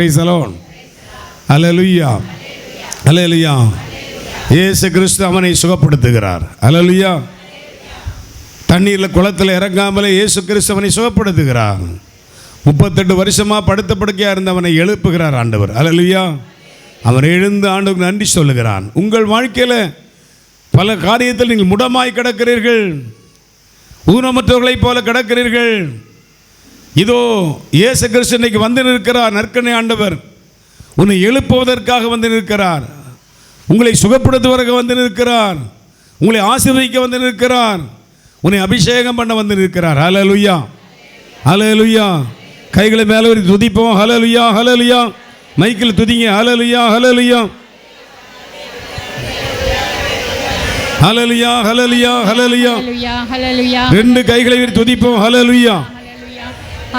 Price the lord. அல்லேலூயா, அல்லேலூயா. இயேசு கிறிஸ்து அவனை சுகப்படுத்துகிறார். அல்லேலூயா. தண்ணீரில் குளத்தில் இறங்காமலே இயேசு கிறிஸ்து அவனை சுகப்படுத்துகிறார். 38 வருஷமாக படுத்த படுக்கையாக இருந்தவனை எழுப்புகிறார் ஆண்டவர். அல்லேலூயா. அவன் எழுந்து ஆண்டவருக்கு நன்றி சொல்லுகிறான். உங்கள் வாழ்க்கையில் பல காரியத்தில் நீங்கள் முடமாய் கிடக்கிறீர்கள், ஊனமற்றவர்களைப் போல கிடக்கிறீர்கள். இதோ இயேசு கிறிஸ்து இன்னைக்கு வந்து நிற்கிறார். நற்கனை ஆண்டவர் உன்னை எழுப்புவதற்காக வந்து நிற்கிறார். உங்களை சுகப்படுத்துவதற்கு வந்து நிற்கிறார். உங்களை ஆசீர்வதிக்க வந்து நிற்கிறார். உன்னை அபிஷேகம் பண்ண வந்து நிற்கிறார். ஹல்லேலூயா, ஹல்லேலூயா. கைகளை மேலே வரி துதிப்போம். ஹல்லேலூயா, ஹல்லேலூயா. மைக்கில் துதிங்க. ஹல்லேலூயா, ஹல்லேலூயா, ஹல்லேலூயா, ஹல்லேலூயா, ஹல்லேலூயா. ரெண்டு கைகளை வரி துதிப்போம். ஹல்லேலூயா.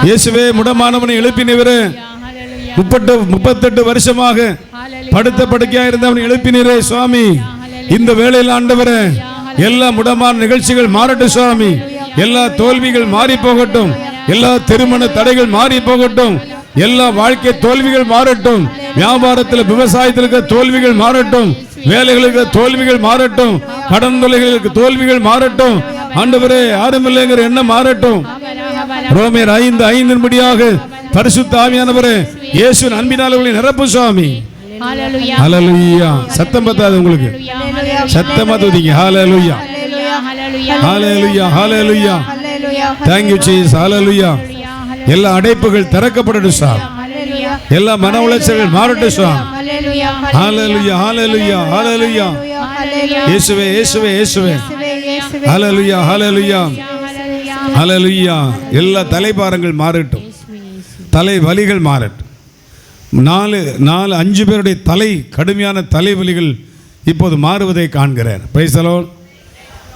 இயேசுவே, முடமானவனை எழுப்பினவரே, 38 வருஷமாக படுத்த படுக்கையாக இருந்தவனை எழுப்பினரே சுவாமி. இந்த வேளையில் ஆண்டவரே, எல்லா முடமான நிகழ்ச்சிகள் மாறட்டும் சுவாமி. எல்லா தோல்விகள் மாறி போகட்டும். எல்லா திருமண தடைகள் மாறி போகட்டும். எல்லா வாழ்க்கை தோல்விகள் மாறட்டும். வியாபாரத்தில் விவசாயத்தில் இருக்கிற தோல்விகள் மாறட்டும். வேலைகளுக்கு தோல்விகள் மாறட்டும். கடன் தொல்லைகளுக்கு தோல்விகள் மாறட்டும். ஆண்டவரே, யாருமில்லைங்கிற எண்ணம் மாறட்டும். ரோமர் 5:5 பரிசுத்த ஆவியானவரே, இயேசுவின் அன்பினால் உங்களை நிரப்பு சுவாமி. ஹல்லேலூயா. சத்தம் பத்தாது உங்களுக்கு, சத்தமா துதிங்க. ஹல்லேலூயா, ஹல்லேலூயா, ஹல்லேலூயா. Thank you Jesus. ஹல்லேலூயா. எல்லா அடைப்புகள் திறக்கப்படட்டும் சார். எல்லா மன உளைச்சல்கள் மாறட்டும் சார். ஹல்லேலூயா, ஹல்லேலூயா, ஹல்லேலூயா. இயேசுவே, இயேசுவே, இயேசுவே. ஹல்லேலூயா, ஹல்லேலூயா, ஹல்லேலூயா. எல்லா தலைபாரங்கள் மாறட்டும். தலை வலிகள் மாறட்டும். 4-5 பேருடைய கடுமையான தலைவலிகள் இப்போது மாறுவதை காண்கிறேன். Price the Lord.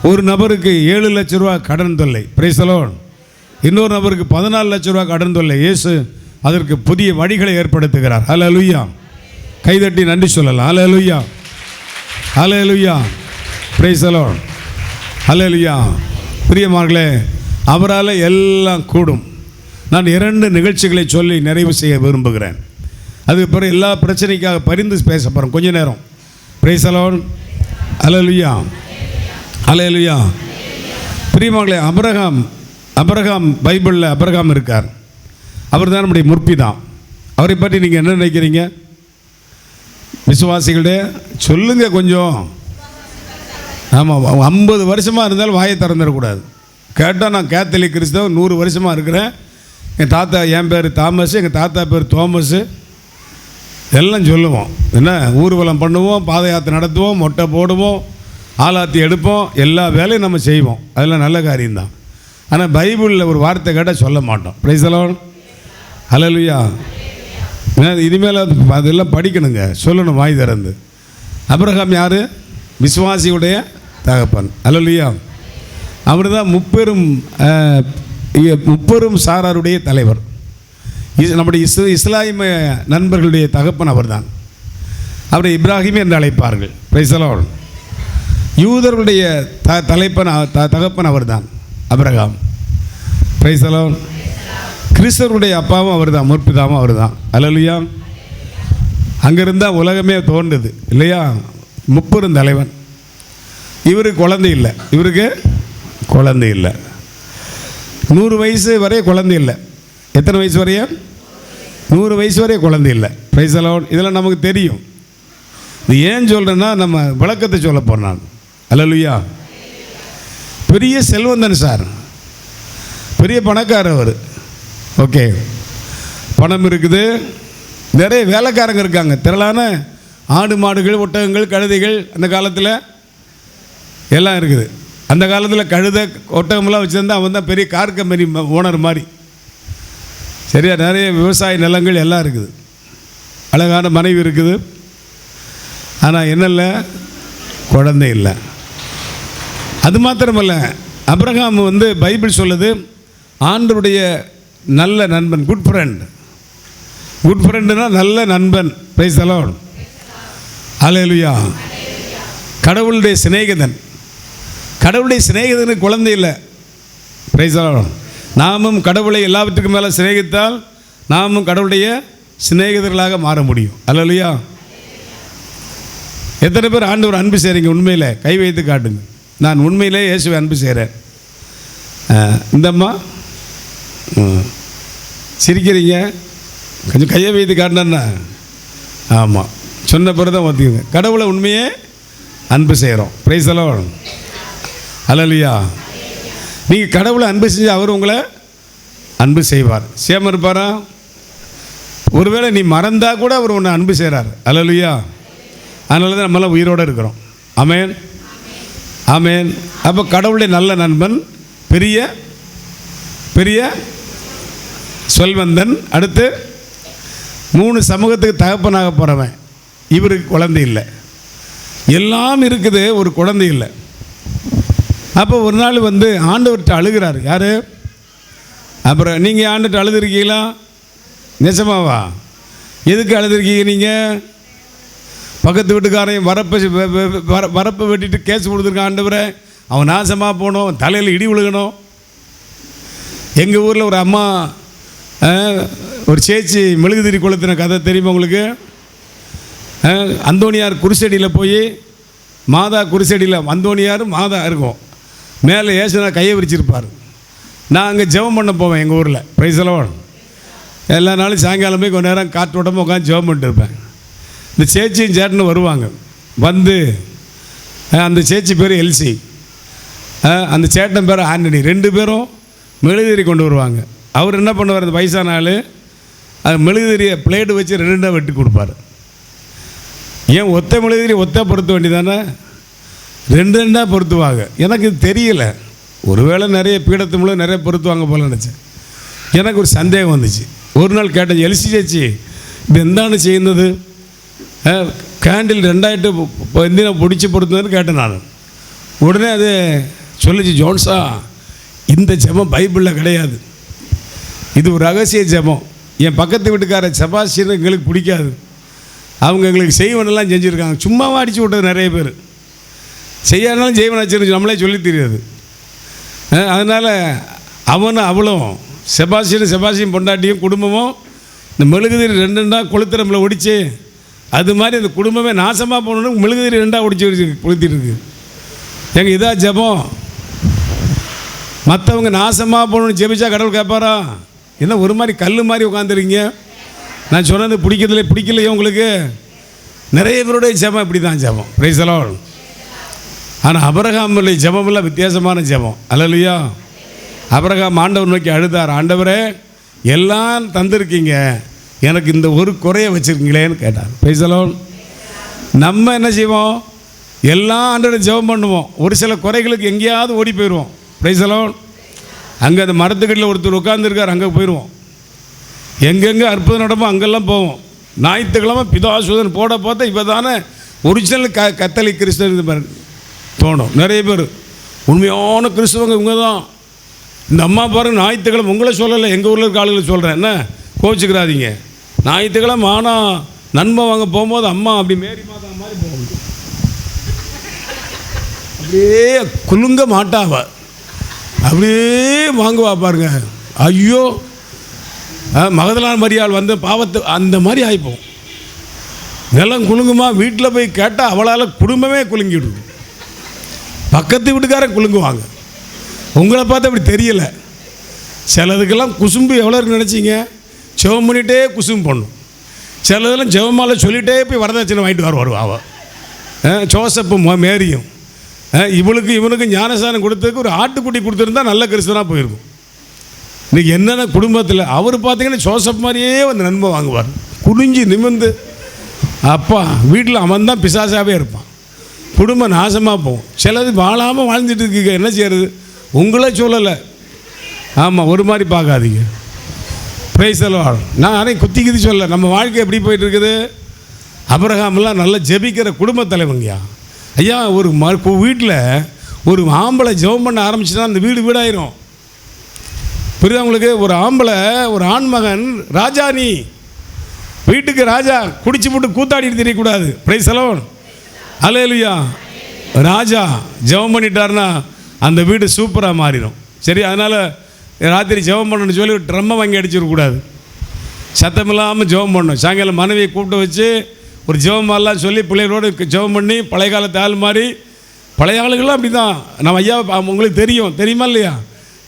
ஒரு நபருக்கு 7 லட்சம் ரூபா கடன் தொல்லை. Price the Lord. இன்னொரு நபருக்கு 14 லட்சம் ரூபா கடன் தொல்லை. இயேசு அதற்கு புதிய வழிகளை ஏற்படுத்துகிறார். ஹல்லேலூயா. கைதட்டி நன்றி சொல்லலாம். ஹல்லேலூயா, ஹல்லேலூயா. Praise the lord. ஹல்லேலூயா. பிரியமானவர்களே, அவரால் எல்லாம் கூடும். நான் 2 நிகழ்ச்சிகளை சொல்லி நிறைவு செய்ய விரும்புகிறேன். அதுக்கு பிறகு எல்லா பிரச்சனைக்காக பரிந்து பேச போகிறோம் கொஞ்ச நேரம். Praise the lord. ஹல்லேலூயா, ஹல்லேலூயா. பிரியமானவர்களே, அபிரகாம் பைபிளில் அபிரகாம் இருக்கார். அவர் தான் நம்முடைய முற்பிதான். அவரை பற்றி நீங்கள் என்ன நினைக்கிறீங்க விசுவாசிகளே? சொல்லுங்கள் கொஞ்சம். ஆமாம், 50 வருஷமாக இருந்தாலும் வாயை திறந்துடக்கூடாது. கேட்டால் நான் கேத்தலிக் கிறிஸ்தவன் 100 வருஷமாக இருக்கிறேன். என் பேர் தாமஸ், எங்கள் தாத்தா பேர் தோமஸு, எல்லாம் சொல்லுவோம். என்ன ஊர்வலம் பண்ணுவோம், பாத யாத்திரை நடத்துவோம், மொட்டை போடுவோம், ஆலாத்தி எடுப்போம், எல்லா வேலையும் நம்ம செய்வோம். அதெல்லாம் நல்ல காரியம்தான். ஆனால் பைபிளில் ஒரு வார்த்தை கேட்டால் சொல்ல மாட்டோம். Praise the lord. ஹல்லேலூயா. இனிமேல் அதெல்லாம் படிக்கணுங்க, சொல்லணும் வாய் திறந்து. அபிரகாம் யார்? விசுவாசியுடைய தகப்பன். ஹல்லேலூயா. அவர் தான் முப்பெரும் சாராருடைய தலைவர். நம்முடைய இஸ்லாமிய நண்பர்களுடைய தகப்பன் அவர் தான். அவரை இப்ராஹிம் என்று அழைப்பார்கள். Praise the lord. யூதர்களுடைய தகப்பன் அவர் தான் அபிரகாம். Praise the lord. கிறிஸ்தவருடைய அப்பாவும் அவர் தான், முற்பிதாவும் அவர் தான். ஹல்லேலூயா. அங்கிருந்தால் உலகமே தோன்றுது இல்லையா? முப்பெரும் தலைவன். இவருக்கு குழந்தை இல்லை. இவருக்கு குழந்தை இல்லை. 100 வயசு வரை குழந்தை இல்லை. எத்தனை வயசு வரைய? 100 வயசு வரை குழந்தை இல்லை. Praise the Lord. இதெல்லாம் நமக்கு தெரியும். இது ஏன் சொல்கிறேன்னா, நம்ம விளக்கத்தை சொல்ல போகிறேன் நான். ஹல்லேலூயா. பெரிய செல்வந்தன் சார், பெரிய பணக்காரர் அவர். ஓகே, பணம் இருக்குது, நிறைய வேலைக்காரங்க இருக்காங்க, திரளான ஆடு மாடுகள் ஒட்டகங்கள் கழுதைகள் அந்த காலத்தில் எல்லாம் இருக்குது. அந்த காலத்தில் கழுதை ஒட்டகமெல்லாம் வச்சுருந்தா அவன் தான் பெரிய கார் கம்பெனி ஓனர் மாதிரி. சரியா? நிறைய விவசாய நிலங்கள் எல்லாம் இருக்குது. அழகான மனைவி இருக்குது. ஆனால் என்னல்ல, குழந்தை இல்லை. அது மாத்திரமல்ல, அபிரகாம் பைபிள் சொல்லுது ஆண்டவருடைய நல்ல நண்பன், குட் ஃப்ரெண்ட். குட் ஃப்ரெண்டுனா நல்ல நண்பன். Praise the lord. ஹல்லேலூயா. கடவுளுடைய சிநேகிதன். கடவுளுடைய சிநேகிதனுக்கு குழந்தை இல்லை. Praise the lord. நாமும் கடவுளை எல்லாவற்றுக்கும் மேலே சிநேகித்தால் நாமும் கடவுளுடைய சிநேகிதர்களாக மாற முடியும். அல்லேலூயா. எத்தனை பேர் ஆண்டவர் அன்பு செய்கிறீங்க? உண்மையில் கை வைத்து காட்டுங்க. நான் உண்மையிலே இயேசுவை அன்பு செய்கிறேன். இந்தம்மா சிரிக்கிறீங்க, கொஞ்சம் கையை வைத்து காட்டினா. ஆமாம், சொன்ன பிறகு தான் ஒத்துக்குங்க. கடவுளை உண்மையே அன்பு செய்கிறோம். Praise the lord. அல்லேலூயா. நீங்கள் கடவுளை அன்பு செஞ்சு அவர் உங்களை அன்பு செய்வார். சேம இருப்பாரா? ஒருவேளை நீ மறந்தா கூட அவர் உன்னை அன்பு செய்கிறார். அல்லேலூயா. அதனால தான் நம்மளாம் உயிரோடு இருக்கிறோம். ஆமென், ஆமென். அப்போ கடவுளுடைய நல்ல நண்பன், பெரிய பெரிய சொல்வந்தன். அடுத்து 3 சமூகத்துக்கு தகப்பனாக போகிறவன். இவருக்கு குழந்தை இல்லை, எல்லாம் இருக்குது, ஒரு குழந்தை இல்லை. அப்போ ஒரு நாள் ஆண்டவர்கிட்ட அழுகிறார். யார்? அப்புறம் நீங்கள் ஆண்டுகிட்ட அழுதுருக்கீங்களா? நிஜமாவா? எதுக்கு அழுதுருக்கீங்க நீங்கள்? பக்கத்து வீட்டுக்காரையும் வரப்பை வெட்டிட்டு கேஸ் கொடுத்துருக்கான். ஆண்டவரை, அவன் நாசமாக போகணும், தலையில் இடி விழுகணும். எங்கள் ஊரில் ஒரு அம்மா, ஒரு சேச்சி மெழுகுதிரி கொளுத்தின கதை தெரியுமா உங்களுக்கு? அந்தோணியார் குருசடியில் போய், மாதா குருசடியில் அந்தோணியார் மாதா இருக்கும், மேலே ஏசுனா கையை விரிச்சிருப்பார். நான் அங்கே ஜெபம் பண்ண போவேன் எங்கள் ஊரில். Price the Lord. எல்லா நாளும் சாயங்காலம் போய் கொஞ்ச நேரம் காற்றோட்டமாக உட்காந்து ஜெபம் பண்ணிட்டு இருப்பேன். இந்த சேச்சியும் சேட்டனும் வருவாங்க. அந்த சேச்சி பேர் எல்சி, அந்த சேட்டன் பேர் ஆண்டனி. 2 பேரும் மெழுகுதிரி கொண்டு வருவாங்க. அவர் என்ன பண்ணுவார்? அந்த வயசான ஆள் அது மெழுகுதிரியை பிளேடு வச்சு 2 வெட்டி கொடுப்பார். ஏன் ஒத்த மெழுகுதிரி ஒத்த பொருத்த வேண்டியதானே? 2 பொருத்துவாங்க. எனக்கு இது தெரியல. ஒருவேளை நிறைய பீடத்து மூலம் நிறைய பொருத்துவாங்க போல நினச்சேன். எனக்கு ஒரு சந்தேகம் வந்துச்சு. ஒரு நாள் கேட்டேன், எல்சி சேச்சி இது എന്താണ് ചെയ്യുന്നത്? கேண்டில் 2 എന്തിനാ பிடிச்சி பொருத்துனதுன்னு கேட்டேன் நான். உடனே அது சொல்லிச்சு, ஜோன்ஸா இந்த ஜெபம் பைபிளில் கிடையாது, இது ஒரு ரகசிய ஜெபம். என் பக்கத்து வீட்டுக்கார செபாஸ்டியன் எங்களுக்கு பிடிக்காது, அவங்க எங்களுக்கு செய்வனெல்லாம் செஞ்சுருக்காங்க. சும்மாவும் அடித்து விட்டது நிறைய பேர். செய்யாதனாலும் செய்வன் வச்சிருந்து நம்மளே சொல்லி தெரியாது. அதனால் அவனும் அவளும் செபாஸ்டியன் பொண்டாட்டியும் குடும்பமும் இந்த மெழுகுதிரி 2 கொளுத்திரம்பில் ஒடிச்சு, அது மாதிரி அந்த குடும்பமே நாசமாக போகணுன்னு மெழுகுதிரி 2 ஒடிச்சு கொளுத்திட்டு இருக்கு. எங்கள் இதா ஜெபம். மற்றவங்க நாசமாக போகணுன்னு ஜெபிச்சா கடவுள் கேட்பாரா? என்ன ஒரு மாதிரி கல் மாதிரி உட்காந்துருக்கீங்க? நான் சொன்னது பிடிக்கலையே உங்களுக்கு? நிறைய பேருடைய ஜெபம் இப்படி தான் ஜெபம். Price the Lord. ஆனால் ஆபிரகாமுடைய ஜெபமெல்லாம் வித்தியாசமான ஜெபம். அல்லேலூயா. ஆபிரகாம் ஆண்டவர் நோக்கி அழுதார், ஆண்டவரே எல்லாம் தந்திருக்கீங்க, எனக்கு இந்த ஒரு குறையை வச்சுருக்கீங்களேன்னு கேட்டார். Price the Lord. நம்ம என்ன செய்வோம்? எல்லாம் ஆண்டவரை ஜெபம் பண்ணுவோம், ஒரு சில குறைகளுக்கு எங்கேயாவது ஓடி போயிடுவோம். Price the Lord. அங்கே அந்த மரத்துக்கடியில் ஒருத்தர் உட்காந்துருக்கார், அங்கே போயிடுவோம். எங்கெங்கே அற்புதம் நடப்போம் அங்கெல்லாம் போவோம். ஞாயிற்றுக்கிழமை பிதாசுதன் போட பார்த்தா இப்போ தானே ஒரிஜினல் கத்தலிக் கிறிஸ்தவன் தோணும். நிறைய பேர் உண்மையான கிறிஸ்தவங்க இவங்க தான். இந்த அம்மா பாருங்க, ஞாயிற்றுக்கிழமை உங்களை சொல்லலை, எங்கள் ஊரில் இருக்க ஆளுகளை சொல்கிறேன், என்ன கோச்சிக்கிறாதீங்க. ஞாயிற்றுக்கிழமை ஆனால் நண்பன் வாங்க போகும்போது அம்மா அப்படி மேரி மாதா மாதிரி போகணும், அப்படியே குலுங்க மாட்டாவ, அப்படியே வாங்குவா பாருங்க. ஐயோ, மகதலான மரியாள் வந்து பாவத்தை அந்த மாதிரி ஆகிப்போம். நிலம் குலுங்குமா? வீட்டில் போய் கேட்டால் அவளால் குடும்பமே குலுங்கிடுது. பக்கத்து வீட்டுக்காரன் குலுங்குவாங்க. உங்களை பார்த்து அப்படி தெரியலை. சிலதுக்கெல்லாம் குசும்பு எவ்வளோ இருக்குன்னு நினச்சிங்க? ஜெபம் பண்ணிகிட்டே குசும்பு பண்ணும். சிலதெல்லாம் ஜெபமால சொல்லிகிட்டே போய் வரதட்சணை வாங்கிட்டு வருவாள். ஜோசப்பும் மேரியும் இவனுக்கு ஞானசானம் கொடுத்ததுக்கு ஒரு ஆட்டுக்குட்டி கொடுத்துருந்தா நல்ல கிறிஸ்தவனாக போயிருக்கும். இன்றைக்கி என்னென்ன குடும்பத்தில் அவர் பார்த்தீங்கன்னா ஜோசப் மாதிரியே வந்து நன்மை வாங்குவார், குனிஞ்சு நிமிர்ந்து. அப்பா வீட்டில் அவன் தான் பிசாசாகவே இருப்பான், குடும்பம் நாசமாக போகும். சிலது வாழாமல் வாழ்ந்துட்டு இருக்கீங்க, என்ன செய்கிறது? உங்களே சொல்லலை. ஆமாம், ஒரு மாதிரி பார்க்காதீங்க. Price the Lord. நான் யாரையும் குத்தி சொல்ல, நம்ம வாழ்க்கை எப்படி போயிட்டு இருக்குது? ஆபிரகாம்லாம் நல்லா ஜெபிக்கிற குடும்ப தலைவங்கய்யா. ஐயா, ஒரு வீட்டில் ஒரு ஆம்பளை ஜெபம் பண்ண ஆரம்பிச்சுன்னா அந்த வீடாயிரும். புரியுதா உங்களுக்கு? ஒரு ஆம்பளை, ஒரு ஆண்மகன் ராஜா, நீ வீட்டுக்கு ராஜா, குடிச்சு போட்டு கூத்தாடிட்டு தெரியக்கூடாது. Price the lord. அல்லேலூயா. ராஜா ஜெபம் பண்ணிட்டாருன்னா அந்த வீடு சூப்பராக மாறிடும். சரி, அதனால் ராத்திரி ஜெபம் பண்ணணும்னு சொல்லி ட்ரம்மை வாங்கி அடிச்சிடக்கூடாது. சத்தமில்லாமல் ஜெபம் பண்ணணும். சாயங்காலம் மனைவியை கூப்பிட்டு வச்சு ஒரு ஜெபமெல்லாம் சொல்லி பிள்ளைகளோடு ஜெபம் பண்ணி பழைய காலத்து ஆள் மாதிரி, பழைய ஆளுகள்லாம் அப்படி தான். நம்ம ஐயா உங்களுக்கு தெரியுமா இல்லையா?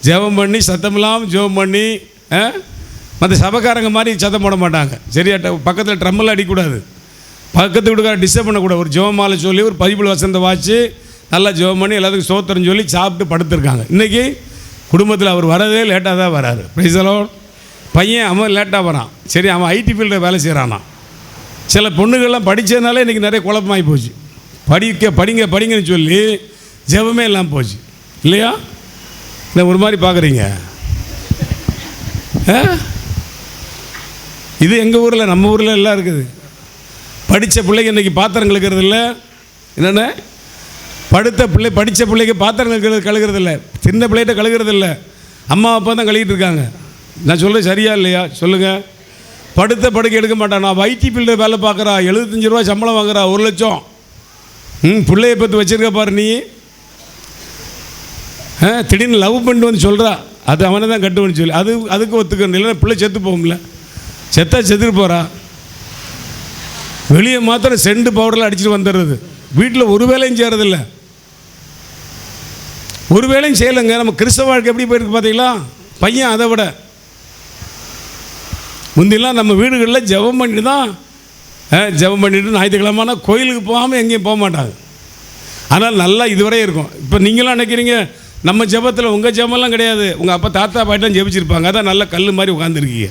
ஜெபம் பண்ணி சத்தமில்லாமல் ஜெபம் பண்ணி, மற்ற சபைக்காரங்க மாதிரி சத்தம் போட மாட்டாங்க. சரியா? பக்கத்தில் ட்ரம்மெல்லாம் அடிக்கக்கூடாது, பக்கத்து வீட்டுக்கார டிஸ்டர்ப் பண்ணக்கூடாது. ஒரு ஜெபமாலை சொல்லி ஒரு பதிப்புல வசந்த வாச்சு நல்லா ஜெபம் பண்ணி எல்லாத்துக்கும் சோத்திரம் சொல்லி சாப்பிட்டு படுத்துருக்காங்க. இன்றைக்கி குடும்பத்தில் அவர் வரதே லேட்டாக தான் வராரு. Price the Lord. பையன் அவன் லேட்டாக வரான். சரி, அவன் ஐடி ஃபீல்டில் வேலை செய்கிறானா. சில பொண்ணுகள்லாம் படித்ததுனால இன்றைக்கி நிறைய குழப்பமாகி போச்சு. படிங்கன்னு சொல்லி ஜெபமே இல்லாமல் போச்சு இல்லையா? இல்லை ஒரு மாதிரி பார்க்குறீங்க. இது எங்கள் ஊரில், நம்ம ஊரில் எல்லாம் இருக்குது. படித்த பிள்ளைங்க இன்றைக்கி பாத்திரம் கழுக்கிறது இல்லை. என்னென்ன படித்த பிள்ளைக்கு பாத்திரம் கழுகிறது இல்லை, சின்ன பிள்ளைகிட்ட கழுகிறது இல்லை, அம்மா அப்பா தான் கழுகிட்டு இருக்காங்க. நான் சொல்கிறது சரியா இல்லையா சொல்லுங்கள்? படுத்த படுக்கை எடுக்க மாட்டான். நான் ஐடி ஃபீல்டில் வேலை பார்க்குறா, 75 ரூபா சம்பளம் வாங்குறா, 1 லட்சம். பிள்ளையை பற்றி வச்சுருக்க பாரு நீ. திடீர்னு லவ் பண்ணிட்டு வந்து சொல்கிறா, அது அவனை தான் கட்டுவன்னு சொல்லி அதுக்கு ஒத்துக்கணும். இல்லைன்னா பிள்ளை செத்து போகும்ல. செத்துட்டு போகிறா. வெளியே மாத்திரம் செண்டு பவுடரில் அடிச்சுட்டு வந்துடுறது. வீட்டில் ஒரு வேலையும் செய்கிறதில்ல, ஒரு வேலையும் செய்யலைங்க. நம்ம கிறிஸ்தவ வாழ்க்கை எப்படி போயிருக்கு பார்த்தீங்களா? பையன் அதை விட முந்திலாம் நம்ம வீடுகளில் ஜெபம் பண்ணிட்டு தான் ஜெபம் பண்ணிவிட்டு ஞாயிற்றுக்கிழமைனா கோயிலுக்கு போகாமல் எங்கேயும் போக மாட்டாங்க. ஆனால் நல்லா இதுவரை இருக்கும். இப்போ நீங்களாம் நினைக்கிறீங்க நம்ம ஜெபத்தில் உங்கள் ஜெபமெல்லாம் கிடையாது. உங்கள் அப்பா தாத்தா பாட்டிலாம் ஜெபிச்சிருப்பாங்க, அதான் நல்ல கல் மாதிரி உட்காந்துருக்கீங்க.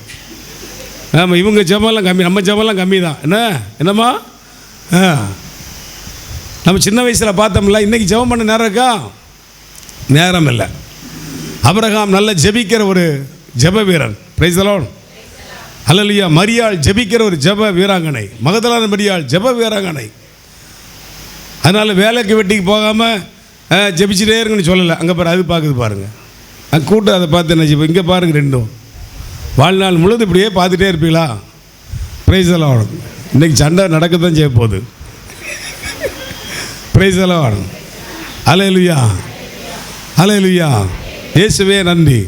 ஆமாம், இவங்க ஜெபமெல்லாம் கம்மி, நம்ம ஜெபமெல்லாம் கம்மி தான். என்னம்மா நம்ம சின்ன வயசில் பார்த்தோம்ல. இன்றைக்கி ஜெபம் பண்ண நேரம் இருக்கா? நேரம் இல்லை. ஆபிரகாம் நல்ல ஜெபிக்கிற ஒரு ஜெப வீரன். Praise the lord. அல்லேலூயா. மரியாள் ஜெபிக்கிற ஒரு ஜெப வீராங்கனை. மகதலான மரியாள் ஜெப வீராங்கனை. அதனால் வேலைக்கு வெட்டிக்கு போகாமல் ஜெபிச்சுட்டே இருக்குன்னு சொல்லலை. அங்கே பாரு, அது பார்க்குது பாருங்கள். அங்கே கூட்டம் அதை பார்த்து என்ன ஜெபம். இங்கே பாருங்கள், ரெண்டும் வாழ்நாள் முழுது இப்படியே பார்த்துட்டே இருப்பீங்களா? Praise the lord. இன்றைக்கி சண்டை நடக்க தான் செய்ய போகுது. Praise the lord. அல்லேலூயா, அல்லேலூயா. இயேசுவே நன்றி.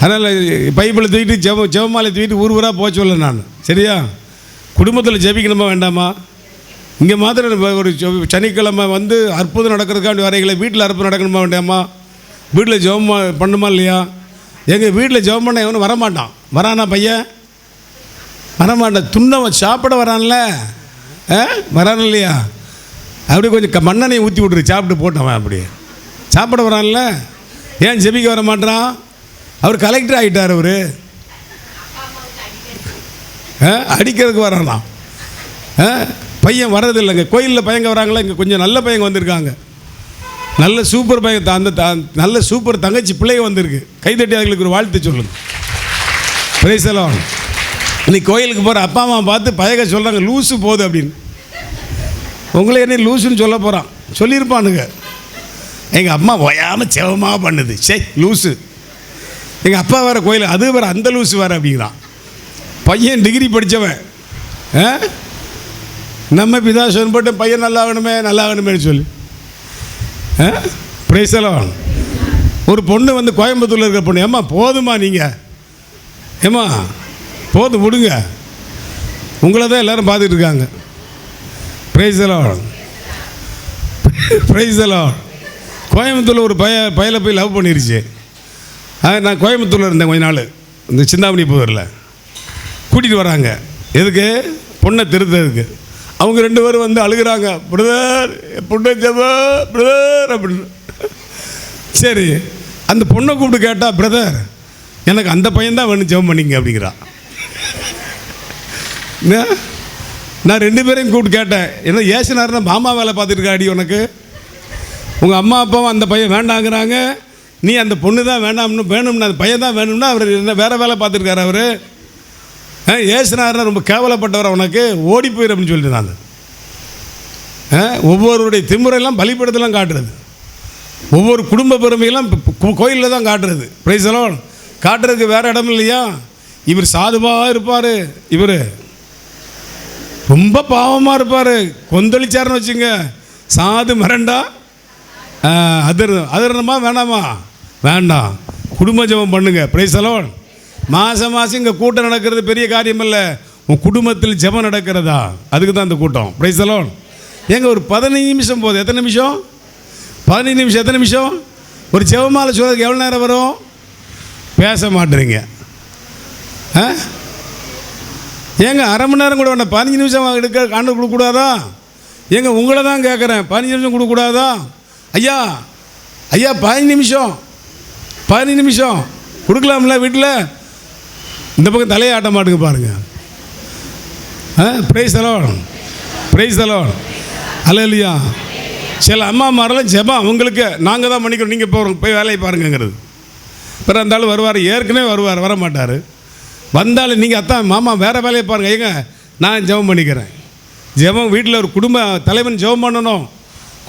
அதனால் பைபிளை தூக்கிட்டு ஜெபமாலை தூக்கிட்டு ஊராக போக சொல்ல நான். சரியா? குடும்பத்தில் ஜெபிக்கணுமா வேண்டாமா? இங்கே மாத்திரம் ஒரு சனிக்கிழமை வந்து அற்புதம் நடக்கிறதுக்காண்டி வரைகளை வீட்டில் அற்புதம் நடக்கணுமா வேண்டாமா? வீட்டில் ஜெபம் பண்ணுமா இல்லையா? எங்கள் வீட்டில் ஜெபம் பண்ண எவனும் வரமாட்டான். வரானா பையன்? வரமாட்டான். துண்ணவன் சாப்பிட வரான்ல, வரான் இல்லையா? அப்படியே கொஞ்சம் மண்ணெண்ணெய் ஊற்றி விட்ரு, சாப்பிட்டு போட்டவன். அப்படியே சாப்பிட வரான்ல, ஏன் ஜெபிக்க வர மாட்டான்? அவர் கலெக்டர் ஆகிட்டார். அவர் அடிக்கிறதுக்கு வரானா? பையன் வர்றதில்லைங்க. கோயிலில் பையங்க வராங்களா? இங்கே கொஞ்சம் நல்ல பையங்க வந்திருக்காங்க. நல்ல சூப்பர் பையன், நல்ல சூப்பர் தங்கச்சி பிள்ளைங்க வந்திருக்கு. கைதட்டி அவங்களுக்கு ஒரு வாழ்த்து சொல்லுங்கள். Price the Lord. இன்னைக்கு கோயிலுக்கு போகிற அப்பா அம்மா பார்த்து பையங்க சொல்கிறாங்க, லூஸு போகுது அப்படின்னு. உங்களே என்ன லூஸுன்னு சொல்ல போகிறான், சொல்லியிருப்பானுங்க. எங்கள் அம்மா ஓயாமல் செவமாக பண்ணுது, சே லூஸு. எங்கள் அப்பா வேறு கோயில், அது வேறு, அந்த லூஸு வேறு அப்படிங்கிறான். பையன் டிகிரி படித்தவன். நம்ம பிதாசன் போட்டு பையன் நல்லா ஆகணுமேனு சொல்லி. Price the Lord. ஒரு பொண்ணு வந்து கோயம்புத்தூரில் இருக்கிற பொண்ணு, ஏம்மா போதுமா நீங்கள், ஏம்மா போதும் விடுங்க, உங்களை தான் எல்லோரும் பார்த்துட்டு இருக்காங்க. Price the lord, praise the Lord. கோயம்புத்தூரில் ஒரு பையலை போய் லவ் பண்ணிருச்சு. நான் கோயம்புத்தூரில் இருந்தேன் கொஞ்ச நாள், இந்த சிந்தாமணி புதூரில். கூட்டிகிட்டு வராங்க, எதுக்கு? பொண்ணை திருத்ததுக்கு. அவங்க 2 பேரும் வந்து அழுகிறாங்க, பிரதர் பொண்ணை ஜெப பிரதர் அப்படின்னு. சரி, அந்த பொண்ணை கூப்பிட்டு கேட்டால், பிரதர் எனக்கு அந்த பையன்தான் வேணும், ஜெபம் பண்ணிங்க அப்படிங்கிறா. நான் 2 பேரையும் கூப்பிட்டு கேட்டேன், என்ன ஏசுனாருன்னா மாமா வேலை பார்த்துருக்கா அடி உனக்கு? உங்கள் அம்மா அப்பாவும் அந்த பையன் வேண்டாங்கிறாங்க, நீ அந்த பொண்ணு தான் வேணும்னா அந்த பையன் தான் வேணும்னா அவர் என்ன வேறு வேலை பார்த்துருக்காரு? அவர் ஏசுனாருன்னா ரொம்ப கேவலப்பட்டவர், உனக்கு ஓடி போயிரு அப்படின்னு சொல்லிட்டு நான். ஒவ்வொருடைய திமுறையெல்லாம் பலிப்படத்தெல்லாம் காட்டுறது, ஒவ்வொரு குடும்ப பெருமையெல்லாம் கோயிலில் தான் காட்டுறது. Price the Lord. காட்டுறதுக்கு வேறு இடம் இல்லையா? இவர் சாதுவாக இருப்பார், இவர் ரொம்ப பாவமாக இருப்பார், கொந்தளிச்சாருன்னு வச்சுங்க, சாது மிரண்டா அதிரணுமா வேண்டாமா? வேண்டாம். குடும்ப ஜெபம் பண்ணுங்க. Price the Lord. மாதம் மாதம் இங்கே கூட்டம் நடக்கிறது பெரிய காரியம் இல்லை. உன் குடும்பத்தில் ஜெபம் நடக்கிறதா, அதுக்கு தான் இந்த கூட்டம். Price the Lord. ஏங்க ஒரு 15 நிமிஷம் போதும். எத்தனை நிமிஷம்? 15 நிமிஷம். எத்தனை நிமிஷம்? ஒரு ஜெபமாலை சொல்றதுக்கு எவ்வளோ நேரம் வரும்? பேச மாட்டுறீங்க. ஏங்க அரை மணி நேரம் கூட வேண்டாம், 15 நிமிஷம் எடுக்க ஆண்டு கொடுக்கக்கூடாதா? ஏங்க உங்களை தான் கேட்குறேன், 15 நிமிஷம் கொடுக்கக்கூடாதா? ஐயா ஐயா 15 நிமிஷம் 15 நிமிஷம் கொடுக்கலாம்ல வீட்டில்? இந்த பக்கம் தலையை ஆட்ட மாட்டுங்க பாருங்க. Praise the lord. Praise the lord. அல்லேலூயா. சில அம்மாமாரெல்லாம் ஜெபம் அவங்களுக்கு நாங்கள் தான் பண்ணிக்கிறோம், நீங்கள் போய் வேலையை பாருங்கிறது. பிறகு அந்த ஆள் வருவார், ஏற்கனவே வருவார், வர மாட்டார். வந்தாலும் நீங்கள் அத்தான் மாமா வேறு வேலையை பாருங்கள். ஏங்க நான் ஜெபம் பண்ணிக்கிறேன். ஜெபம் வீட்டில் ஒரு குடும்ப தலைவன் ஜெபம் பண்ணணும்,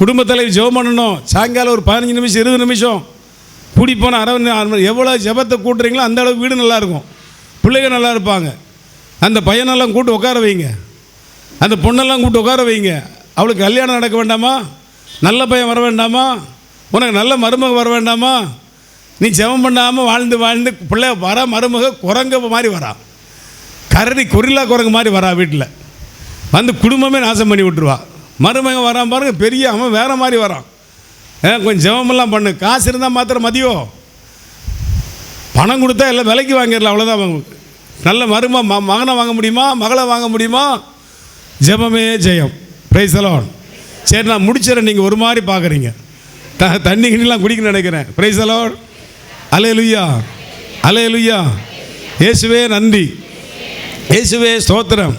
குடும்ப தலைவி ஜெபம் பண்ணணும். சாயங்காலம் ஒரு 15 நிமிஷம் 20 நிமிஷம் கூடி போனால் அரை மணி. எவ்வளோ ஜெபத்தை கூட்டுறீங்களோ அந்த அளவுக்கு வீடு நல்லாயிருக்கும், பிள்ளைகள் நல்லா இருப்பாங்க. அந்த பையனெல்லாம் கூப்பிட்டு உட்கார வைங்க, அந்த பொண்ணெல்லாம் கூப்பிட்டு உட்கார வைங்க. அவளுக்கு கல்யாணம் நடக்க வேண்டாமா? நல்ல பையன் வர வேண்டாமா? உனக்கு நல்ல மருமக வர வேண்டாமா? நீ ஜெபம் பண்ணாமல் வாழ்ந்து வாழ்ந்து பிள்ளை வர மருமக குரங்க மாதிரி வரா, கரடி கொரில்லா குரங்கு மாதிரி வரா. வீட்டில் வந்து குடும்பமே நாசம் பண்ணி விட்டுருவா. மருமக வரான் பாருங்க, பெரிய அவன் வேறு மாதிரி வரான். கொஞ்சம் ஜெபமெல்லாம் பண்ணு. காசு இருந்தால் மாத்திரம் மதியம், பணம் கொடுத்தா எல்லாம் விலைக்கு வாங்கிடலாம், அவ்வளோதான். நல்ல மகனை வாங்க முடியுமா, மகளை வாங்க முடியுமா? ஜெபமே ஜெயம். Praise the lord. சரி நான் முடிச்சிடறேன், நீங்கள் ஒரு மாதிரி பார்க்குறீங்க. தண்ணி கிண்ணிலாம் குடிக்க நினைக்கிறேன். Praise the lord. அல்லேலூயா. அல்லேலூயா. இயேசுவே நன்றி, இயேசுவே ஸ்தோத்திரம்.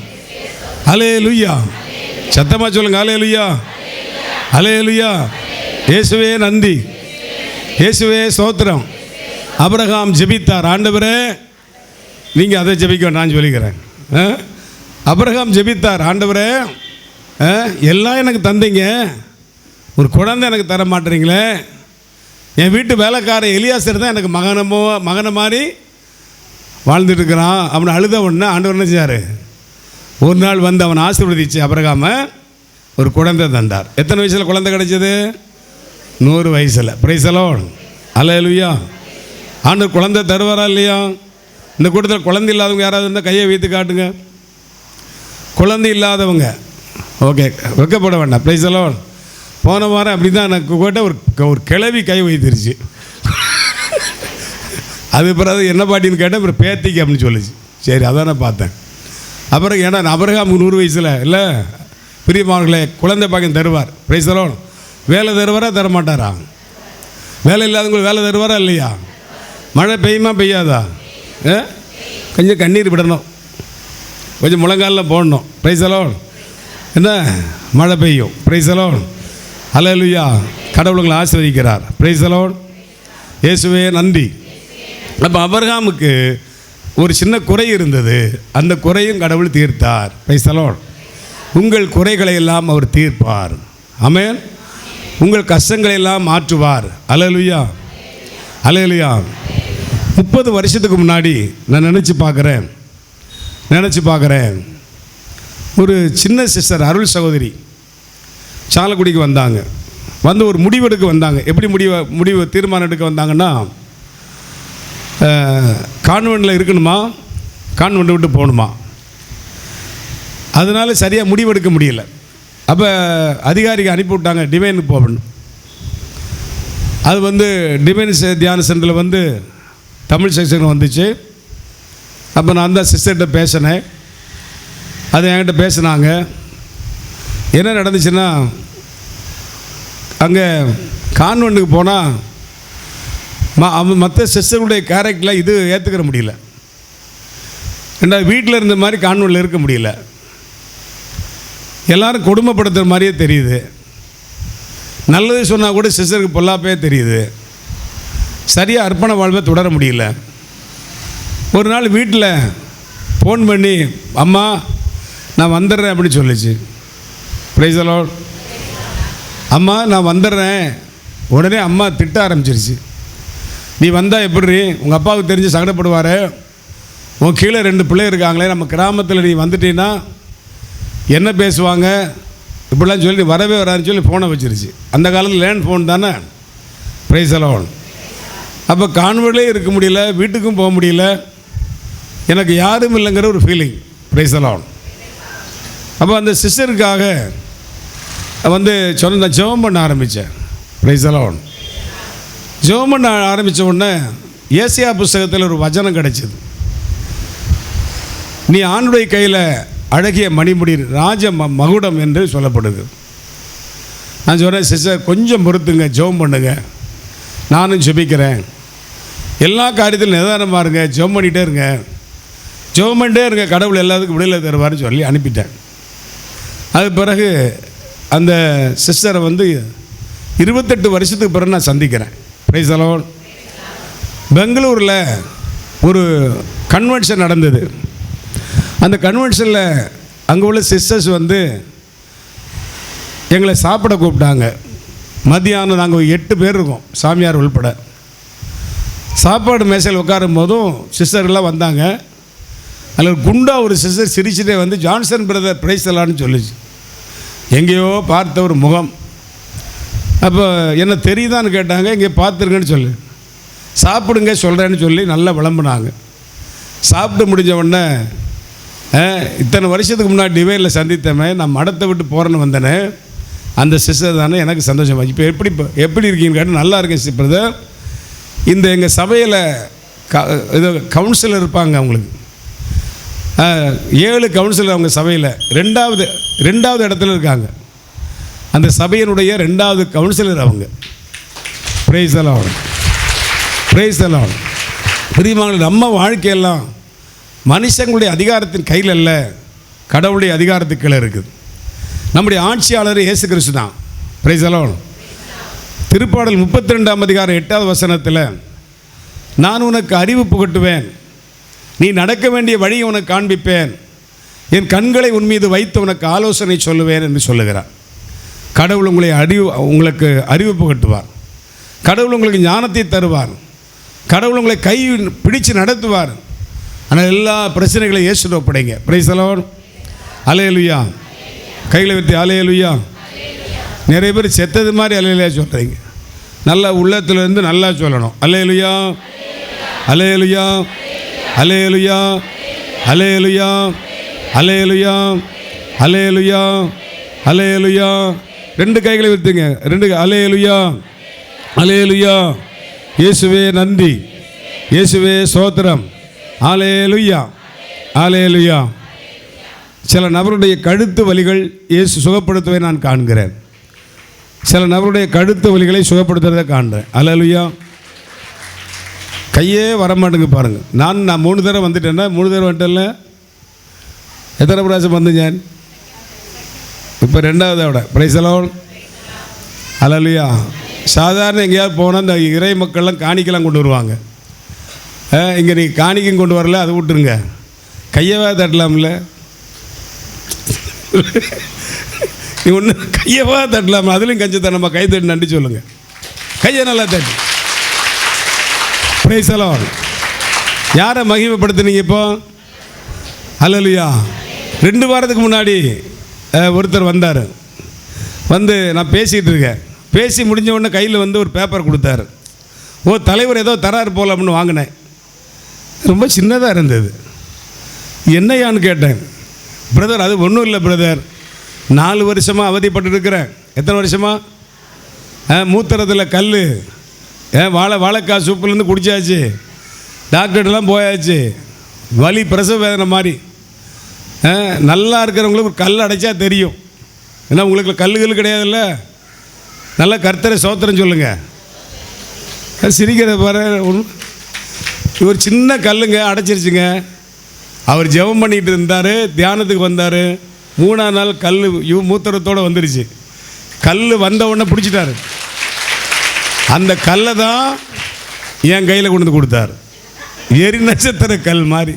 அல்லேலூயா. சத்தமாக சொல்லுங்க. அல்லேலூயா. அல்லேலூயா. இயேசுவே நன்றி, இயேசுவே ஸ்தோத்திரம். ஆபிரகாம் ஜெபித்தார். ஆண்டவரே, நீங்கள் அதை ஜெபிக்க, நான் சொல்லிக்கிறேன். ஆபிரகாம் ஜெபித்தார். ஆண்டவரே, எல்லாம் எனக்கு தந்தீங்க, ஒரு குழந்தை எனக்கு தர மாட்டேறீங்களே. என் வீட்டு வேலைக்காரன் எலியாசர் தான் எனக்கு மகனை மாதிரி வாழ்ந்துட்டு இருக்கிறான். அவனை அழுத உடனே ஆண்டவர் என்ன செஞ்சார்? ஒரு நாள் வந்து அவன் ஆசீர்வதிச்சு ஆபிரகாமை ஒரு குழந்தை தந்தார். எத்தனை வயசில் குழந்தை கிடைச்சது? 100 வயசில். Praise the lord. அல்லேலூயா. ஆண்டவர் குழந்தை தருவாரா இல்லையா? இந்த கூட்டத்தில் குழந்தை இல்லாதவங்க யாராவது இருந்தால் கையை வைத்து காட்டுங்க. குழந்தை இல்லாதவங்க ஓகே, வெக்கப்பட வேண்டாம். Price the Lord. போன வாரம் அப்படி தான் எனக்கு கூட ஒரு கிளவி கை வைத்திருச்சு. அது பிறகு என்ன பாட்டின்னு கேட்டேன், அப்புறம் பேத்திக்கு அப்படின்னு சொல்லிச்சு. சரி அதான் நான் பார்த்தேன். அப்புறம் ஏன்னா ஆபிரகாம் 100 வயசில் இல்லை, பிரியமானவர்களே, குழந்தை பாக்கியம் தருவார். Price the Lord. வேலை தருவாரா தர மாட்டாரா? வேலை இல்லாதவங்களுக்கு வேலை தருவாரா இல்லையா? மழை பெய்யுமா பெய்யாதா? கொஞ்சம் கண்ணீர் விடணும், கொஞ்சம் முழங்காலில் போடணும். Praise the lord. என்ன மழை பெய்யும். Praise the lord. அல்லேலூயா. கடவுளுங்களை ஆசீர்வதிக்கிறார். Praise the lord. இயேசுவே நன்றி. அப்போ ஆபிரகாமுக்கு ஒரு சின்ன குறை இருந்தது, அந்த குறையும் கடவுள் தீர்த்தார். Price the Lord. உங்கள் குறைகளை எல்லாம் அவர் தீர்ப்பார். ஆமென். உங்கள் கஷ்டங்களை எல்லாம் மாற்றுவார். அல்லேலூயா. அல்லேலூயா. 30 வருஷத்துக்கு முன்னாடி நான் நினச்சி பார்க்குறேன் ஒரு சின்ன சிஸ்டர் அருள் சகோதரி சாலக்குடிக்கு வந்தாங்க. வந்து ஒரு முடிவெடுக்க வந்தாங்க. எப்படி முடிவு தீர்மானம் எடுக்க வந்தாங்கன்னா, கான்வென்ட்டில் இருக்கணுமா, கான்வென்ட் விட்டு போகணுமா. அதனால் சரியாக முடிவெடுக்க முடியல. அப்போ அதிகாரிக்கு அனுப்பிவிட்டாங்க டிவைனுக்கு போகணும். அது வந்து டிவைன் தியான சென்டரில் வந்து தமிழ் செக்ஷன் வந்துச்சு. அப்போ நான் அந்த சிஸ்டர்கிட்ட பேசினேன். அது என்கிட்ட பேசினாங்க. என்ன நடந்துச்சுன்னா, அங்கே கான்வென்ட்டுக்கு போனால் மற்ற சிஸ்டருடைய கேரக்டரில் இது ஏற்றுக்கிற முடியல. ஏன்னா வீட்டில் இருந்த மாதிரி கான்வென்ட்டில் இருக்க முடியல. எல்லோரும் கொடுமைப்படுத்துகிற மாதிரியே தெரியுது. நல்லது சொன்னால் கூட சிஸ்டருக்கு பொல்லாப்பே தெரியுது. சரியாக அர்ப்பண வாழ்வை தொடர முடியல. ஒரு நாள் வீட்டில் ஃபோன் பண்ணி, அம்மா நான் வந்துடுறேன் அப்படின்னு சொல்லிச்சு. Price the Lord. அம்மா நான் வந்துடுறேன். உடனே அம்மா திட்ட ஆரம்பிச்சிருச்சு. நீ வந்தால் எப்படி, உங்கள் அப்பாவுக்கு தெரிஞ்சு சங்கடப்படுவார், உன் கீழே 2 பிள்ளை இருக்காங்களே, நம்ம கிராமத்தில் நீ வந்துட்டீன்னா என்ன பேசுவாங்க, இப்படிலாம் சொல்லி வரவே வரான்னு சொல்லி ஃபோனை வச்சிருச்சு. அந்த காலத்தில் லேண்ட் ஃபோன் தானே. Price the Lord. அப்போ கான்வென்ட்லேயே இருக்க முடியல, வீட்டுக்கும் போக முடியல. எனக்கு யாரும் இல்லைங்கிற ஒரு ஃபீலிங். Price the Lord. அப்போ அந்த சிஸ்டருக்காக சொன்ன ஜெபம் பண்ண ஆரம்பித்தேன். Price the Lord. ஜெபம் பண்ண ஆரம்பித்த உடனே ஏசியா புஸ்தகத்தில் ஒரு வசனம் கிடைச்சிது. நீ ஆணுடைய கையில் அழகிய மணிமுடி ராஜ மகுடம் என்று சொல்லப்படுது. நான் சொன்னேன், சிஸ்டர் கொஞ்சம் பொறுத்துங்க, ஜெபம் பண்ணுங்க, நானும் ஜெபிக்கிறேன். எல்லா காரியத்திலும் நிதானமாக இருங்க, ஜெபம் பண்ணிகிட்டே இருங்க, ஜெபம் பண்ணிட்டே இருங்க, கடவுள் எல்லாத்துக்கும் விடுதலை தருவார்னு சொல்லி அனுப்பிட்டேன். அது பிறகு அந்த சிஸ்டரை 28 வருஷத்துக்கு பிறகு நான் சந்திக்கிறேன். Price the Lord. பெங்களூரில் ஒரு கன்வென்ஷன் நடந்தது. அந்த கன்வென்ஷனில் அங்கே உள்ள சிஸ்டர்ஸ் எங்களை சாப்பிட கூப்பிட்டாங்க. மத்தியானம் நாங்கள் 8 பேர் இருக்கோம், சாமியார் உள்பட. சாப்பாடு மேசையில் உட்காரும் போதும் சிஸ்டர்லாம் வந்தாங்க. அதில் குண்டா ஒரு சிஸ்டர் சிரிச்சுட்டே ஜான்சன் பிரதர் பிரைஸ் தி லார்ட்னு சொல்லிச்சு. எங்கேயோ பார்த்த ஒரு முகம். அப்போ என்ன தெரியுதான்னு கேட்டாங்க. இங்கே பார்த்துருங்கன்னு சொல்லு, சாப்பிடுங்க சொல்கிறேன்னு சொல்லி நல்லா விளம்புனாங்க. சாப்பிட்டு முடிஞ்ச உடனே, இத்தனை வருஷத்துக்கு முன்னாடி டிவைனில் சந்தித்தமே, நான் மடத்தை விட்டு போகிறேன்னு வந்தேனே, அந்த சிஸ்டர் தானே, எனக்கு சந்தோஷமாக. இப்போ எப்படி இருக்கீங்கன்னு கேட்டால், நல்லா இருக்கேன் பிரதர். இந்த எங்கள் சபையில் இது கவுன்சிலர் இருப்பாங்க, அவங்களுக்கு 7 கவுன்சிலர் அவங்க சபையில் ரெண்டாவது இடத்துல இருக்காங்க. அந்த சபையினுடைய 2வது கவுன்சிலர் அவங்க. Price the lord. Praise the Lord. பிரியமானவர்களே, நம்ம வாழ்க்கையெல்லாம் மனுஷங்களுடைய அதிகாரத்தின் கையில் அல்ல, கடவுளுடைய அதிகாரத்துக்கு கீழே இருக்குது. நம்முடைய ஆட்சியாளர் இயேசு கிறிஸ்து தான். Price the Lord. திருப்பாடல் 32ஆம் அதிகாரம் 8வது வசனத்தில், நான் உனக்கு அறிவு புகட்டுவேன், நீ நடக்க வேண்டிய வழியை உனக்கு காண்பிப்பேன், என் கண்களை உன் மீது வைத்து உனக்கு ஆலோசனை சொல்லுவேன் என்று சொல்லுகிறார். கடவுள் உங்களுக்கு அறிவு புகட்டுவார். கடவுள் உங்களுக்கு ஞானத்தை தருவார். கடவுள் உங்களை கை பிடிச்சு நடத்துவார். ஆனால் எல்லா பிரச்சனைகளையும் இயேசுவிடம் ஒப்படைங்க. Price the lord. அல்லேலூயா. கைகளை வைத்து அல்லேலூயா. நிறைய பேர் செத்தது மாதிரி அல்லேலூயா சொல்கிறீங்க. நல்லா உள்ளத்திலிருந்து நல்லா சொல்லணும். அல்லேலூயா, அல்லேலூயா, அல்லேலூயா, அல்லேலூயா, அல்லேலூயா, அல்லேலூயா, அல்லேலூயா. 2 கைகளை வைத்துங்க. 2 அல்லேலூயா, அல்லேலூயா. இயேசுவே நன்றி, இயேசுவே ஸ்தோத்திரம். அல்லேலூயா, அல்லேலூயா. சில நபருடைய கழுத்து வலிகள் இயேசு சுகப்படுத்துவதை நான் காண்கிறேன். சில நபருடைய கழுத்து வலிகளை சுகப்படுத்துறதை காண்கிறேன். அல்லேலூயா. கையே வரமாட்டேங்க பாருங்கள். நான் 3 தடவை வந்துட்டேன்னா, 3 தடவை வந்துட்டேன்ல, எத்தனை பிராசம் வந்து ஞான் இப்போ 2வது விட. Praise the lord. அல்லேலூயா. சாதாரண எங்கேயாவது போனால் இந்த இறை மக்கள்லாம் காணிக்கெல்லாம் கொண்டு வருவாங்க. இங்கே நீ காணிக்கையும் கொண்டு வரல, அதை விட்டுருங்க, கையவா தட்டலாம்ல. நீ ஒன்று கையவா தட்டலாமா, அதுலேயும் கஞ்சத்தனமா கை தட்டு நன்றி சொல்லுங்கள். கையை நல்லா தட்டு. Price the Lord. யாரை மகிமைப்படுத்துனீங்க இப்போ? அல்லேலூயா. 2 வாரத்துக்கு முன்னாடி ஒருத்தர் வந்தார். நான் பேசிகிட்டு இருக்கேன். பேசி முடிஞ்ச உடனே கையில் ஒரு பேப்பர் கொடுத்தாரு. தலைவர் ஏதோ தராரு போல அப்படின்னு வாங்கினேன். ரொம்ப சின்னதாக இருந்தது. என்னையான்னு கேட்டேன். பிரதர், அது ஒன்றும் இல்லை பிரதர், 4 வருஷமாக அவதிப்பட்டு இருக்கிறேன். எத்தனை வருஷமாக? மூத்திரத்தில் கல், வாழைக்காய் சூப்புலேருந்து குடித்தாச்சு, டாக்டர்லாம் போயாச்சு, வலி பிரசவ வேதனை மாதிரி. நல்லா இருக்கிறவங்களுக்கு ஒரு கல் அடைச்சா தெரியும். ஏன்னா உங்களுக்கு கல்லுகள் கிடையாதுல்ல. நல்லா கர்த்தரை சோத்திரம் சொல்லுங்கள். சிரிக்கிற பாரு. ஒரு சின்ன கல்லுங்க அடைச்சிருச்சுங்க. அவர் ஜெபம் பண்ணிகிட்டு இருந்தார், தியானத்துக்கு வந்தார். 3ஆம் நாள் கல் மூத்திரத்தோடு வந்துருச்சு. கல் வந்த உடனே பிடிச்சிட்டாரு. அந்த கல்லை தான் என் கையில் கொண்டு வந்து கொடுத்தார். எரி நட்சத்திர கல் மாதிரி.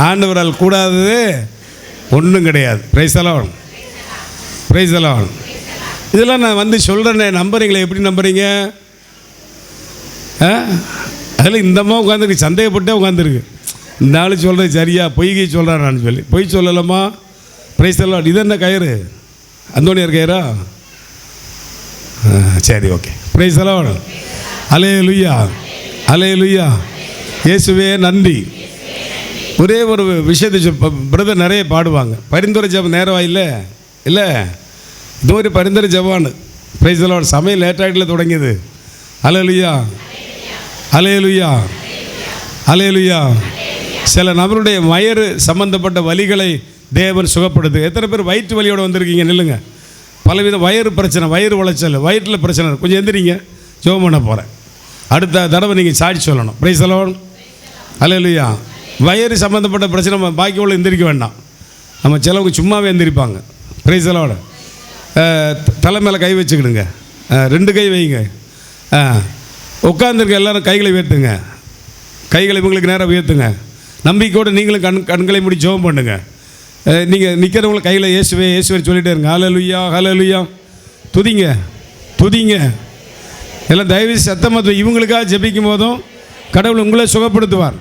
ஆண்டவரால் கூடாதது ஒன்றும் கிடையாது. Price the lord. Praise the Lord. இதெல்லாம் நான் சொல்கிறேன்னே, நம்புறீங்களே? எப்படி நம்புறீங்க? அதில் இந்தம்மா உட்காந்துருக்கு, சந்தேகப்பட்டே உட்காந்துருக்கு. இந்த ஆள் சொல்கிறது சரியா, பொய்கை சொல்கிறான்னு சொல்லி. பொய் சொல்லலாமா? Praise the lord. இது என்ன கயிறு? அந்தோனியார் கயிறா? சரி, ஓகே. Praise the lord. அல்லேலூயா, அல்லேலூயா. இயேசுவே நன்றி. ஒரே ஒரு விஷயத்தை பிரதர் நிறைய பாடுவாங்க. பரிந்துரை ஜபம் நேரம் இல்லை இல்லை, இது ஒரு பரிந்துரை ஜபான்னு. Praise the lord. சமயம் லேட் ஆகிட்டில் தொடங்கியது. ஹல்லேலூயா, ஹல்லேலூயா, ஹல்லேலூயா. சில நபருடைய வயிறு சம்பந்தப்பட்ட வலிகளை தேவன் சுகப்படுது. எத்தனை பேர் வயிற்று வலியோடு வந்திருக்கீங்க? நில்லுங்க. பலவித வயிறு பிரச்சனை, வயிறு உளைச்சல், வயிற்றில் பிரச்சனை. கொஞ்சம் எந்திரிங்க, ஜெபம் பண்ண போகிறேன். அடுத்த தடவை நீங்கள் சாட்சி சொல்லணும். பிரைஸ் தி லார்ட், ஹல்லேலூயா. வயிறு சம்மந்தப்பட்ட பிரச்சனை பாக்கி உள்ள எந்திரிக்க வேண்டாம். நம்ம சிலவங்க சும்மாவே எந்திரிப்பாங்க. Price the Lord. தலை மேலே கை வச்சுக்கிடுங்க, 2 கை வைங்க. உட்காந்துருக்க எல்லாரும் கைகளை உயர்த்துங்க, கைகளை இவங்களுக்கு நேரம் உயர்த்துங்க. நம்பிக்கையோடு நீங்களும் கண்களை மூடி ஜெபம் பண்ணுங்க. நீங்கள் நிற்கிறவங்கள கையில் இயேசுவே இயேசுவே சொல்லிட்டே இருங்க. ஹல்லேலூயா, ஹல்லேலூயா. துதிங்க, துதிங்க. எல்லாம் தயவு சத்தமாக இவங்களுக்காக ஜெபிக்கும் போதும் கடவுள் உங்களை சுகப்படுத்துவார்.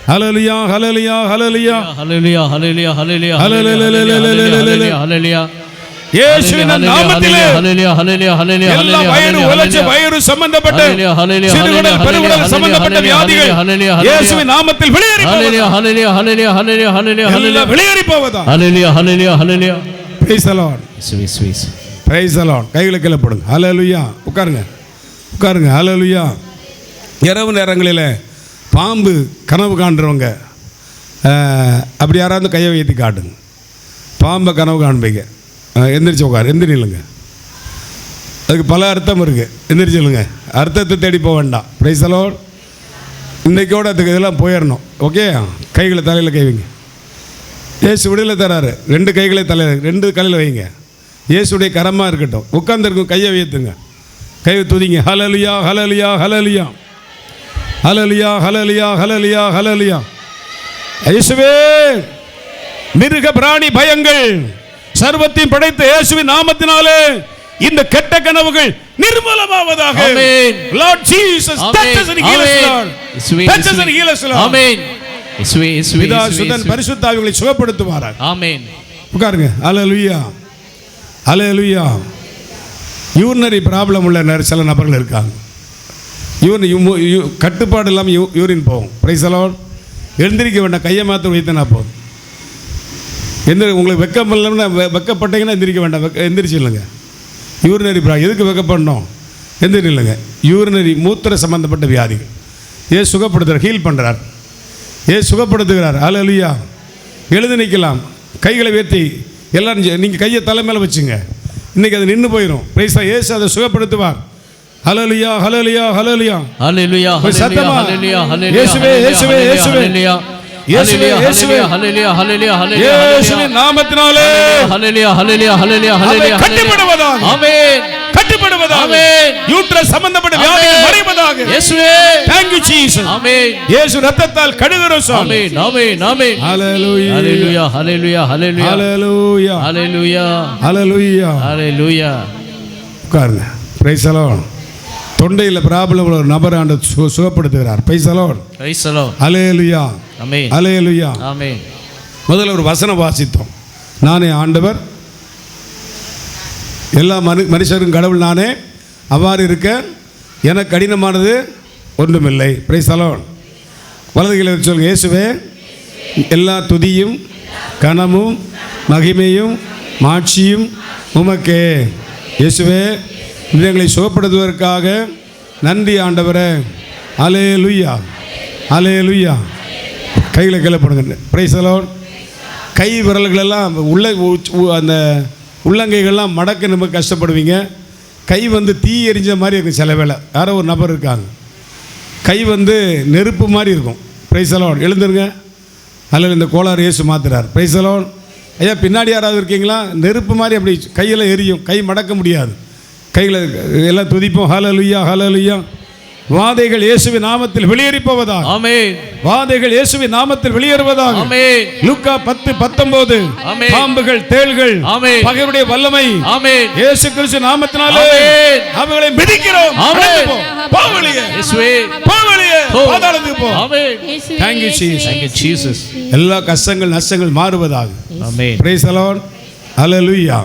ஹல்லேலூயா, ஹல்லேலூயா, ஹல்லேலூயா, ஹல்லேலூயா, ஹல்லேலூயா, ஹல்லேலூயா, ஹல்லேலூயா, ஹல்லேலூயா. இயேசுவின் நாமத்திலே ஹல்லேலூயா, ஹல்லேலூயா, ஹல்லேலூயா. எல்லா வயிறு உளைச்ச, வயிறு சம்பந்தப்பட்ட, சிறுகுடல் பெருகுடல் சம்பந்தப்பட்ட வியாதிகள் இயேசுவின் நாமத்தில் வெளியேறி போவதாக. ஹல்லேலூயா, ஹல்லேலூயா, ஹல்லேலூயா, ஹல்லேலூயா, ஹல்லேலூயா, ஹல்லேலூயா, வெளியேறி போவதாக. ஹல்லேலூயா, ஹல்லேலூயா, ஹல்லேலூயா. Praise the lord. Praise the lord. கைகளை கீழே போடுங்க. ஹல்லேலூயா. உட்காருங்க, உட்காருங்க. ஹல்லேலூயா. இரவு நேரங்களில் பாம்பு கனவு காண்றவங்க அப்படி யாராவது கையை வைத்து காட்டுங்க. பாம்பை கனவு காண்பீங்க. எந்திரிச்சு உட்காரு, எந்திரில்லுங்க. அதுக்கு பல அர்த்தம் இருக்குது. எந்திரிச்சில்லுங்க, அர்த்தத்தை தேடி போக வேண்டாம். Price the Lord. இன்றைக்கோடு அதுக்கு இதெல்லாம் போயிடணும். ஓகே, கைகளை தலையில் கை வைங்க. இயேசு விடுதலை தராரு. 2 கைகளை தலையில், 2 கையில் வைங்க. இயேசுடைய கரமாக இருக்கட்டும். உட்கார்ந்துருக்கும் கையை வைத்துங்க, கை துதிங்க. ஹல்லேலூயா, ஹல்லேலூயா, ஹல்லேலூயா, ஹல்லேலூயா, ஹல்லேலூயா, ஹல்லேலூயா, ஹல்லேலூயா. இயேசுவே, மிருக பிராணி பயங்கள் சர்வத்தையும் படைத்த இயேசுவின் நாமத்தினாலே இந்த கெட்ட கனவுகள் நிர்மூலமாவதாக. ஆமென். Lord Jesus, touch us and heal us, Lord. Touch us and heal us, Lord. ஆமென். இயேசுவே, இயேசுவே, பிதா சுதன் பரிசுத்த ஆவியை சுகப்படுத்துவாராக. ஆமென். உட்காருங்க. ஹல்லேலூயா, ஹல்லேலூயா. யூரினரி ப்ராப்ளம் உள்ள சில நபர்கள் இருக்காங்க. கட்டுப்பாடு இல்லாமல் யூரின் போகும். Price the Lord. எழுந்திரிக்க வேண்டாம், கையை மாற்ற வைத்தனா போதும். உங்களுக்கு வெக்கம் இல்லைன்னா, வெக்கப்பட்டீங்கன்னா எந்திரிக்க வேண்டாம், எந்திரிச்சு இல்லைங்க. யூரினரி எதுக்கு வெக்கப்படணும்? எந்திரி இல்லைங்க. யூரினரி மூத்திர சம்பந்தப்பட்ட வியாதிகள் ஏன் சுகப்படுத்துகிறார், ஹீல் பண்ணுறார், ஏன் சுகப்படுத்துகிறார். ஹல்லேலூயா. எழுந்து நிற்கலாம், கைகளை உயர்த்தி எல்லாரும். நீங்கள் கையை தலை மேலே வச்சுங்க. இன்றைக்கி அது நின்று போயிடும். பிரைஸ் இயேசு அதை சுகப்படுத்துவார். ஹல்லேலூயா, ஹல்லேலூயா, ஹல்லேலூயா, ஹல்லேலூயா, ஹல்லேலூயா, ஹல்லேலூயா. இயேசுவே, இயேசுவே, இயேசுவே, இயேசுவே, இயேசுவே, ஹல்லேலூயா, ஹல்லேலூயா, ஹல்லேலூயா. இயேசுவின் நாமத்தினாலே ஹல்லேலூயா, ஹல்லேலூயா, ஹல்லேலூயா, ஹல்லேலூயா. கட்டுப்படுவதாக. ஆமென். கட்டுப்படுவதாக. ஆமென். யூட்ரஸ் சம்பந்தப்பட்ட வியாதிகள் மறைவதாக. இயேசுவே, thank you Jesus. ஆமென். இயேசு இரத்தத்தால் கழுவுகிறோம் சாமி. ஆமென், ஆமென், ஆமென். ஹல்லேலூயா, ஹல்லேலூயா, ஹல்லேலூயா, ஹல்லேலூயா, ஹல்லேலூயா, ஹல்லேலூயா, ஹல்லேலூயா, ஹல்லேலூயா. உட்காருங்க. Praise the lord. தொண்டையில் ப்ராப்ளம் உள்ள ஒரு நபர் ஆண்டு சுகப்படுத்துகிறார். Praise the lord. Praise the lord. ஹல்லேலூயா, ஆமென், ஹல்லேலூயா, ஆமென். முதல்ல ஒரு வசனம் வாசித்தோம். நானே ஆண்டவர், எல்லா மனுஷரும் கடவுள் நானே, அவ்வாறு இருக்க எனக்கு கடினமானது ஒன்றுமில்லை. Price the Lord. வலதுகளை சொல்லுங்கள். இயேசுவே, எல்லா துதியும் கனமும் மகிமையும் மாட்சியும் உமக்கே. இயேசுவே, எங்களை சுகப்படுத்துவதற்காக நன்றி ஆண்டவரே. ஹல்லேலூயா, ஹல்லேலூயா. கைகளை கீழே போடுங்க. Price the Lord. கை விரல்களெல்லாம் அந்த உள்ளங்கைகள்லாம் மடக்க நம்ம கஷ்டப்படுவீங்க. கை தீ எரிஞ்ச மாதிரி இருக்கும். சில வேளை யாரோ ஒரு நபர் இருக்காங்க, கை நெருப்பு மாதிரி இருக்கும். Praise the lord. எழுந்துருங்க. அதில் இந்த கோளாறு இயேசு மாத்துறார். Price the Lord. ஐயா, பின்னாடி யாராவது இருக்கீங்களா? நெருப்பு மாதிரி அப்படி கையில் எரியும், கை மடக்க முடியாது. கைகளை எல்லாம் துதிப்போம். ஹல்லேலூயா, ஹல்லேலூயா. வாதைகள் இயேசுவின் நாமத்தில் வெளியேறி போவதாக. ஆமென். வாதைகள் இயேசுவின் நாமத்தில் வெளியேறுவதாக. ஆமென். லூக்கா 10:19. ஆமென். பாம்புகள், தேள்கள், ஆமென், பகைவருடைய வல்லமை, ஆமென், இயேசு கிறிஸ்து நாமத்தினாலே அவைகளை மிதிக்கிறோம். ஆமென். பாவலியே இயேசுவே, பாவலியே பாதாளத்துக்கு போ. ஆமென். Thank you Jesus. Thank you Jesus. எல்லா கஷ்டங்கள் நஷ்டங்கள் மாறுவதாக. ஆமென். Praise the Lord. Hallelujah.